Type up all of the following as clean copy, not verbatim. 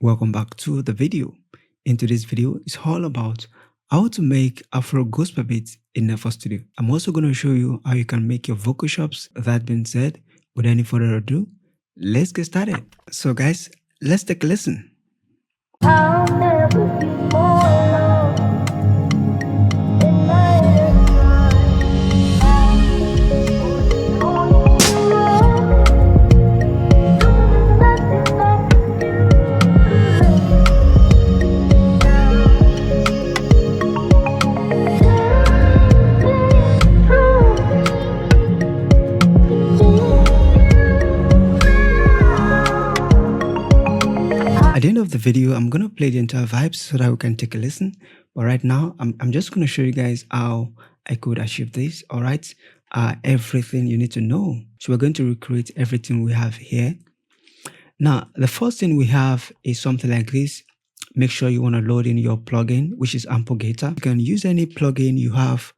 Welcome back to the video. In today's video, it's all about how to make Afro Gospel Beat in FL Studio. I'm also going to show you how you can make your vocal chops. That being said, without any further ado, let's get started. So guys, let's take a listen. I'll never be more alone than I am now. Nothing I can At the end of the video, I'm going to play the entire vibes so that we can take a listen. But right now, I'm just going to show you guys how I could achieve this. All right. Everything you need to know. So we're going to recreate everything we have here. Now, the first thing we have is something like this. Make sure you want to load in your plugin, which is Ample Guitar. You can use any plugin you have,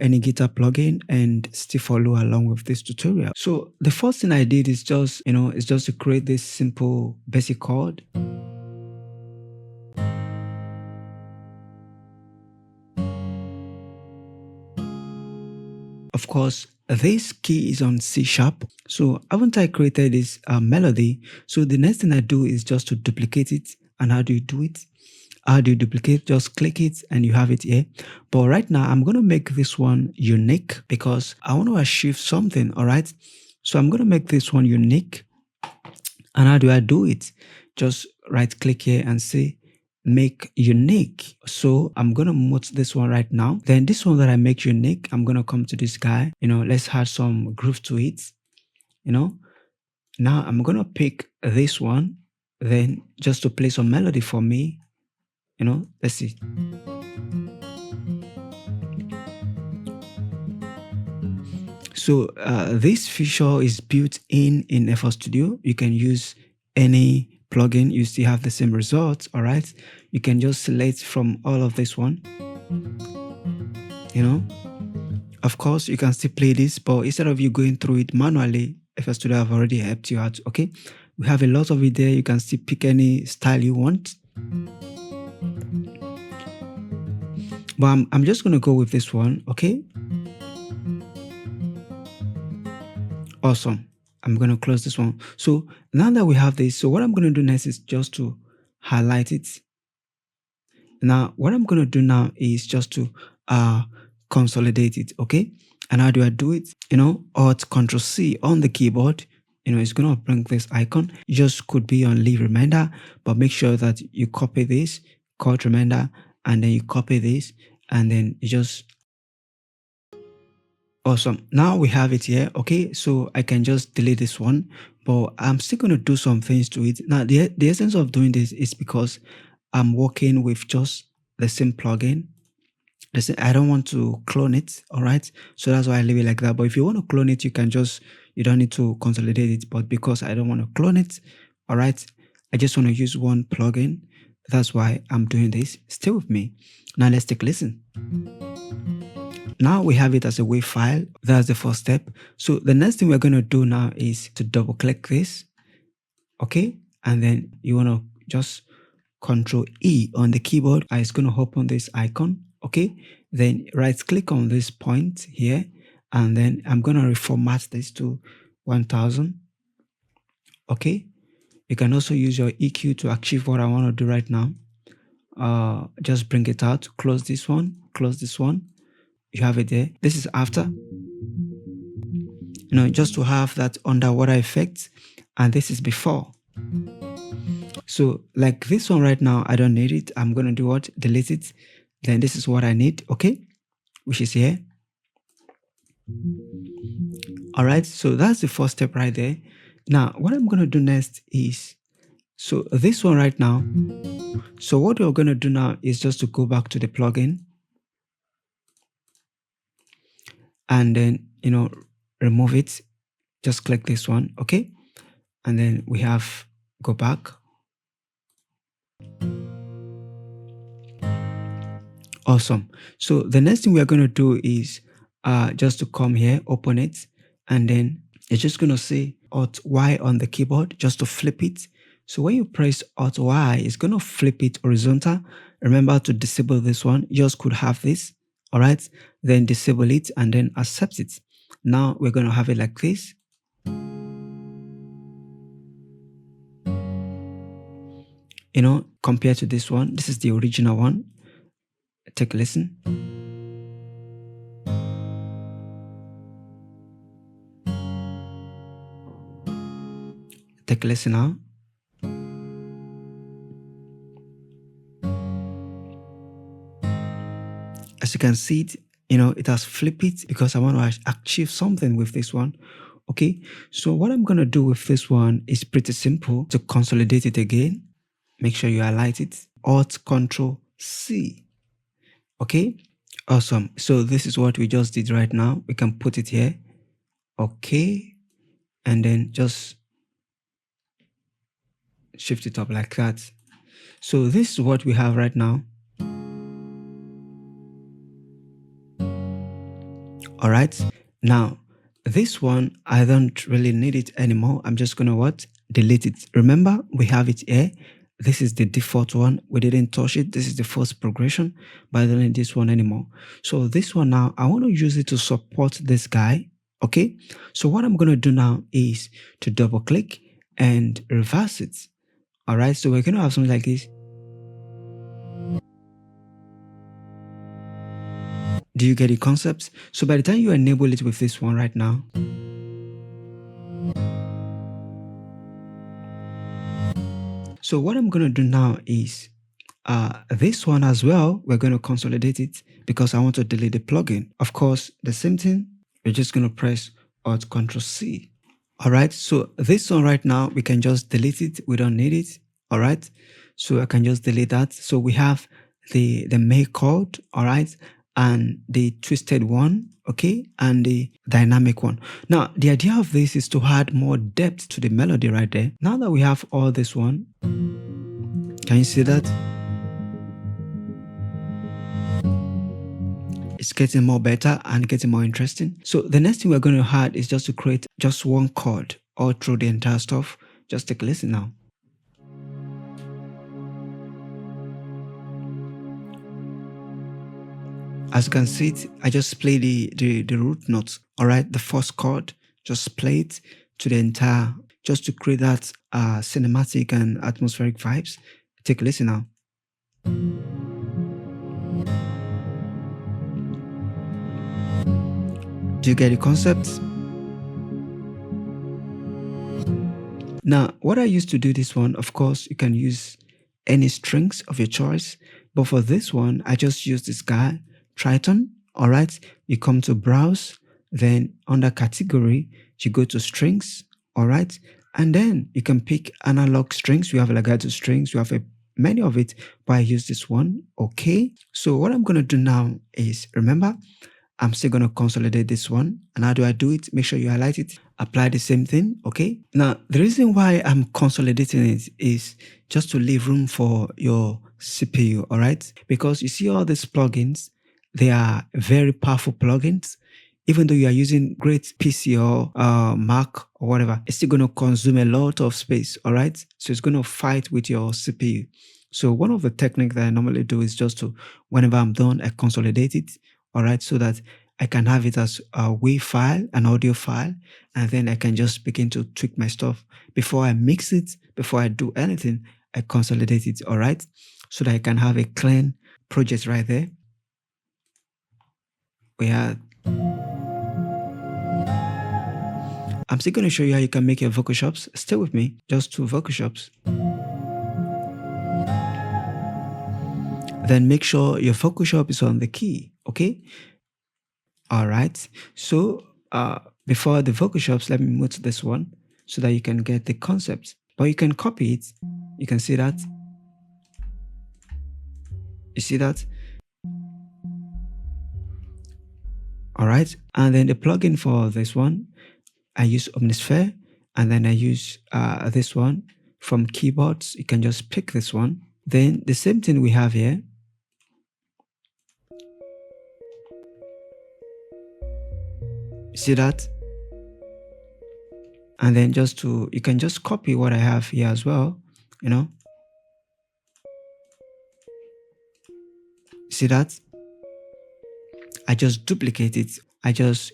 any guitar plugin, and still follow along with this tutorial. So the first thing I did is just, is just to create this simple basic chord. Of course, this key is on C sharp. So haven't I created this melody? So the next thing I do is just to duplicate it. And how do you do it? How do you duplicate? Just click it and you have it here. But right now, I'm going to make this one unique because I want to achieve something. All right. So I'm going to make this one unique. And how do I do it? Just right click here and say make unique. So I'm going to mute this one right now. Then this one that I make unique, I'm going to come to this guy, let's add some groove to it. Now I'm going to pick this one, then just to play some melody for me, let's see. So this feature is built in FL Studio. You can use any plugin, you still have the same results. All right, you can just select from all of this one. Of course you can still play this, but instead of you going through it manually, FL Studio have already helped you out. Okay, we have a lot of it there. You can still pick any style you want, but I'm just going to go with this one. Okay, awesome. I'm going to close this one. So now that we have this, so what I'm going to do next is just to highlight it. Now, what I'm going to do now is just to consolidate it. Okay. And how do I do it? Alt Control C on the keyboard, it's going to bring this icon. You just could be on leave reminder, but make sure that you copy this chord reminder and then you copy this and then you just. Awesome. Now we have it here. Okay, so I can just delete this one, but I'm still going to do some things to it. Now, the essence of doing this is because I'm working with just the same plugin. Listen, I don't want to clone it. All right, so that's why I leave it like that. But if you want to clone it, you don't need to consolidate it. But because I don't want to clone it, all right, I just want to use one plugin. That's why I'm doing this. Stay with me. Now let's take a listen. Now we have it as a WAV file. That's the first step. So the next thing we're going to do now is to double click this. Okay. And then you want to just Control E on the keyboard. It's going to open this icon. Okay. Then right click on this point here. And then I'm going to reformat this to 1000. Okay. You can also use your EQ to achieve what I want to do right now. Just bring it out. Close this one. Close this one. You have it there. This is after, just to have that underwater effect, and this is before. So like this one right now, I don't need it. I'm going to do what? Delete it. Then this is what I need. Okay. Which is here. All right. So that's the first step right there. Now, what I'm going to do next is, so this one right now. So what we're going to do now is just to go back to the plugin. And then, remove it. Just click this one. Okay. And then we have go back. Awesome. So the next thing we're going to do is just to come here, open it. And then it's just going to say Alt Y on the keyboard just to flip it. So when you press Alt Y, it's going to flip it horizontal. Remember to disable this one. You just could have this. All right. Then disable it and then accept it. Now we're going to have it like this. Compared to this one, this is the original one. Take a listen. Take a listen now. As you can see it, it has flipped it because I want to achieve something with this one. Okay, so what I'm going to do with this one is pretty simple. To consolidate it again, make sure you highlight it. Alt Control C. Okay, awesome. So this is what we just did right now. We can put it here. Okay, and then just shift it up like that. So this is what we have right now. All right, now this one, I don't really need it anymore. I'm just gonna delete it. Remember, we have it here. This is the default one. We didn't touch it. This is the first progression, but I don't need this one anymore. So this one now, I want to use it to support this guy. Okay, so what I'm gonna do now is to double click and reverse it. All right, so we're gonna have something like this. Do you get the concept? So by the time you enable it with this one right now, so what I'm going to do now is this one as well, we're going to consolidate it because I want to delete the plugin. Of course, the same thing, we're just going to press Alt Control C. All right, so this one right now, we can just delete it. We don't need it. All right, so I can just delete that. So we have the main chord, all right, and the twisted one, okay, and the dynamic one. Now, the idea of this is to add more depth to the melody right there. Now that we have all this one, can you see that? It's getting more better and getting more interesting. So the next thing we're going to add is just to create just one chord all through the entire stuff. Just take a listen now. As you can see it, I just play the root notes. All right, the first chord, just play it to the entire, just to create that cinematic and atmospheric vibes. Take a listen now. Do you get the concept? Now, what I used to do this one, of course, you can use any strings of your choice. But for this one, I just use this guy, Triton. All right, you come to browse, then under category, you go to strings. All right, and then you can pick analog strings. You have like to strings, you have many of it, but I use this one. Okay, so what I'm going to do now is, remember, I'm still going to consolidate this one. And how do I do it? Make sure you highlight it. Apply the same thing. Okay. Now, the reason why I'm consolidating it is just to leave room for your CPU. All right. Because you see all these plugins, they are very powerful plugins. Even though you are using great PC or Mac or whatever, it's still going to consume a lot of space. All right. So it's going to fight with your CPU. So one of the techniques that I normally do is just to, whenever I'm done, I consolidate it. All right, so that I can have it as a WAV file, an audio file, and then I can just begin to tweak my stuff. Before I mix it, before I do anything, I consolidate it, all right, so that I can have a clean project right there. I'm still going to show you how you can make your vocal chops. Stay with me, just 2 vocal chops. Then make sure your vocal chop is on the key, okay? All right, so before the vocal chops, let me move to this one so that you can get the concept. But you can copy it. You can see that. You see that? All right, and then the plugin for this one, I use Omnisphere, and then I use this one from keyboards. You can just pick this one. Then the same thing we have here. See that? And then you can just copy what I have here as well. you know. See that? I just duplicate it. I just,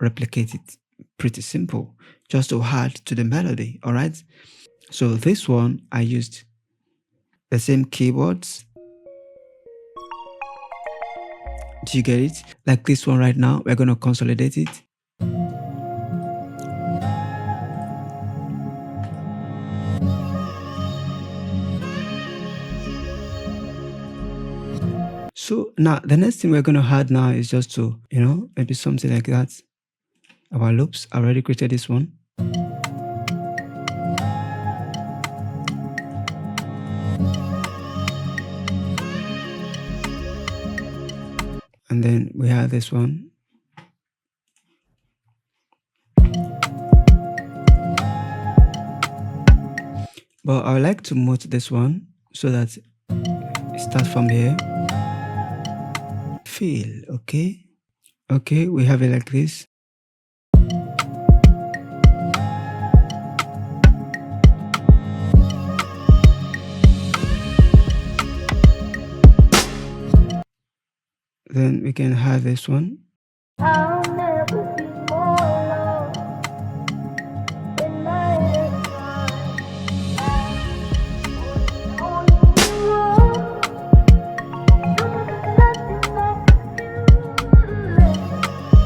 replicate it. Pretty simple. Just to add to the melody, all right? So this one, I used the same keyboards. Do you get it? Like this one right now, we're going to consolidate it. So now the next thing we're going to add now is just to, maybe something like that. Our loops, I already created this one. And then we have this one. But I would like to mute this one so that it starts from here. Feel, okay? Okay, we have it like this. Then we can have this one. I'll never be more loved than I am now. Only you are. Nothing like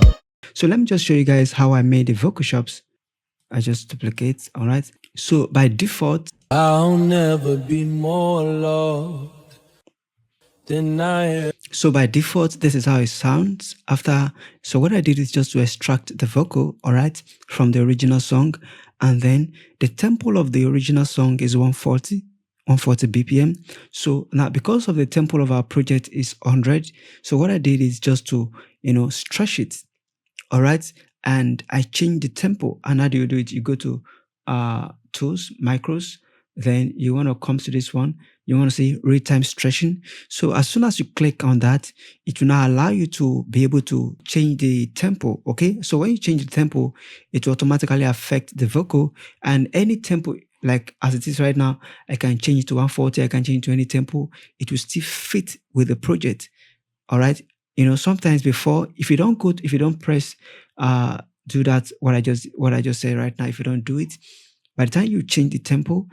you. So let me just show you guys how I made the vocal chops. I just duplicate, all right? So by default, I'll never be more loved than I am. So by default, this is how it sounds after. So what I did is just to extract the vocal, all right, from the original song. And then the tempo of the original song is 140 BPM. So now because of the tempo of our project is 100, so what I did is just to, stretch it, all right? And I change the tempo. And how do you do it? You go to tools, micros, then you want to come to this one. You want to see real-time stretching. So as soon as you click on that, it will now allow you to be able to change the tempo, okay? So when you change the tempo, it will automatically affect the vocal, and any tempo, like as it is right now, I can change it to 140, I can change it to any tempo. It will still fit with the project, all right? Sometimes before, if you don't press, do that, what I just said right now, if you don't do it, by the time you change the tempo,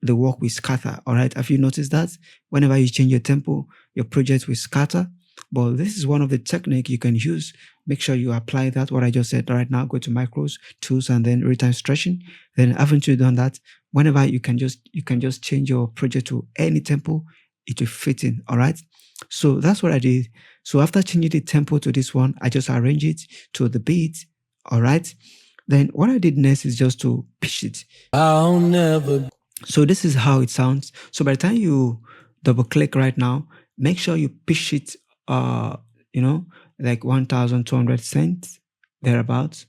the work will scatter. All right. Have you noticed that? Whenever you change your tempo, your project will scatter. But this is one of the technique you can use. Make sure you apply that, what I just said right now. Go to micros, tools, and then real-time stretching. Then haven't you done that? Whenever you can just change your project to any tempo, it will fit in. All right. So that's what I did. So after changing the tempo to this one, I just arrange it to the beat. All right. Then what I did next is just to pitch it. I'll never. So this is how it sounds. So by the time you double click right now, make sure you pitch it, like 1,200 cents, thereabouts.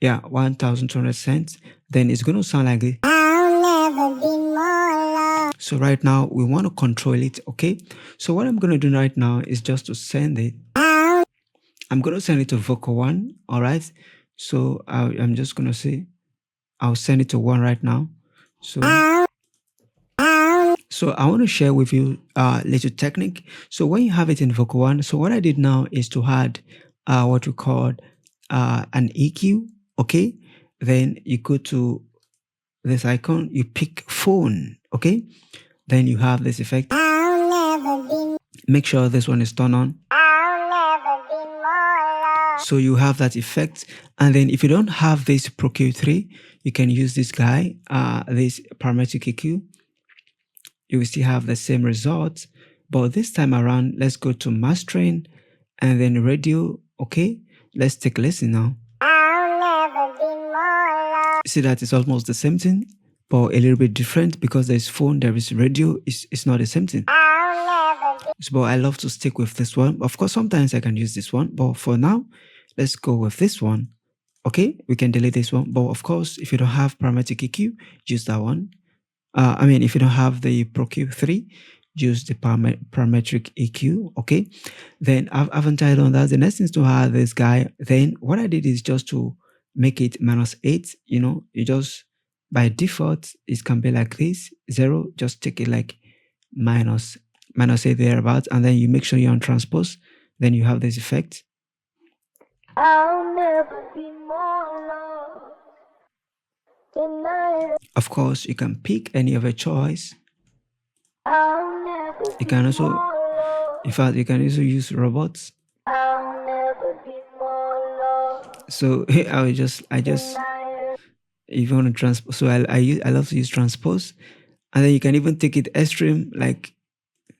Yeah, 1,200 cents. Then it's going to sound like this. I'll never be more loved. So right now we want to control it, okay? So what I'm going to do right now is just to send it. I'm going to send it to vocal 1, all right? So I'm just going to say, I'll send it to 1 right now. So I want to share with you a little technique. So when you have it in vocal 1, so what I did now is to add what we call an EQ, okay? Then you go to this icon, you pick phone, okay? Then you have this effect. Make sure this one is turned on. So you have that effect. And then if you don't have this Pro Q3, you can use this guy, this parametric EQ. You will still have the same result. But this time around, let's go to mastering and then radio. Okay, let's take a listen now. See that it's almost the same thing, but a little bit different because there's phone, there is radio. It's not the same thing. But I love to stick with this one. Of course, sometimes I can use this one, but for now, let's go with this one. Okay, we can delete this one. But of course, if you don't have parametric EQ, use that one. If you don't have the Pro Q3, use the parametric EQ. Okay, then I haven't tied on that. The next thing is to have this guy. Then what I did is just to make it -8. You just By default, it can be like this, 0, just take it like minus, minus 8 thereabouts, and then you make sure you're on transpose, then you have this effect. I'll never be more loved than I am. Of course, you can pick any of your choice. I'll never You be can also, more loved. in fact, you can also use robots. I'll never be more loved So I just than I am. if you want to transpose, so I love to use transpose, and then you can even take it extreme, like,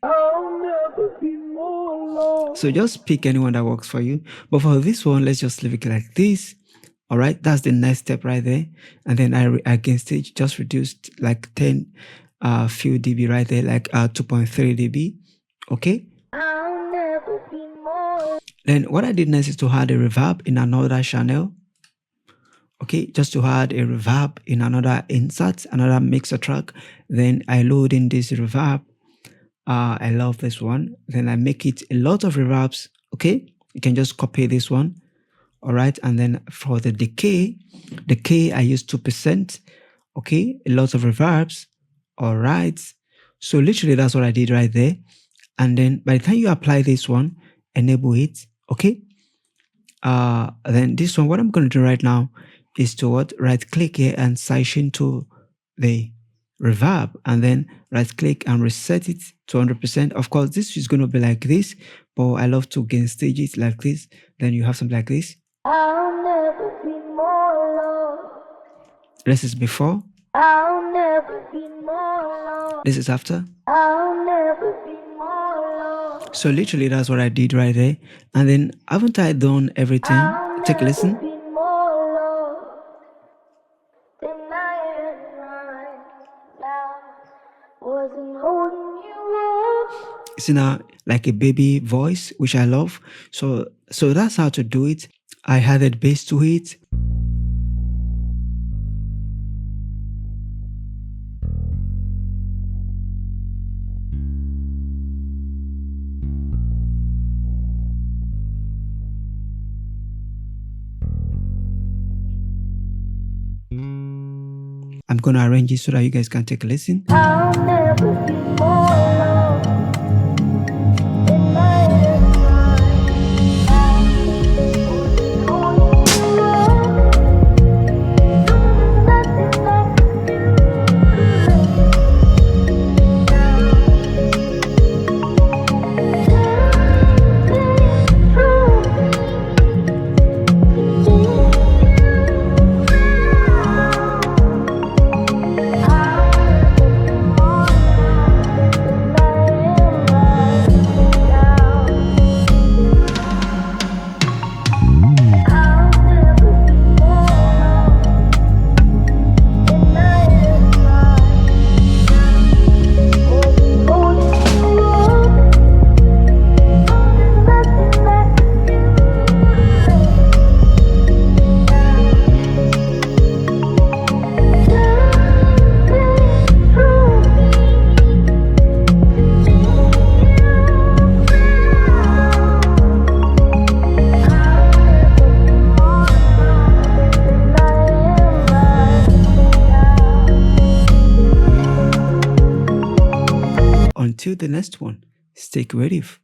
I'll never be more loved. so just pick anyone that works for you. But for this one, let's just leave it like this. All right, that's the next step right there. And then I gain stage just reduced like 10 few dB right there, like 2.3 dB. Okay. I'll never be more. Then what I did next is to add a reverb in another channel. Okay, just to add a reverb in another insert, another mixer track. Then I load in this reverb. I love this one. Then I make it a lot of reverbs. Okay, you can just copy this one. All right, and then for the decay I use 2%. Okay, a lot of reverbs. All right, so literally that's what I did right there. And then by the time you apply this one, enable it. Okay, then this one, what I'm going to do right now is to right click here and sition to the reverb, and then right click and reset it to 100%. Of course, this is going to be like this, but I love to gain stage it like this. Then you have something like this. I'll never be more loved. This is before. I'll never be more loved. This is after. I'll never be more loved. So literally that's what I did right there. And then haven't I done everything? I'll Take a never listen. be more loved than I am right now. Wasn't holding you up. It's in a like a baby voice, which I love. So that's how to do it. I added bass to it. I'm gonna arrange it so that you guys can take a listen. I'll never be more loved than I am right now. Wasn't holding you up. Nothing I could Until the next one, stay creative.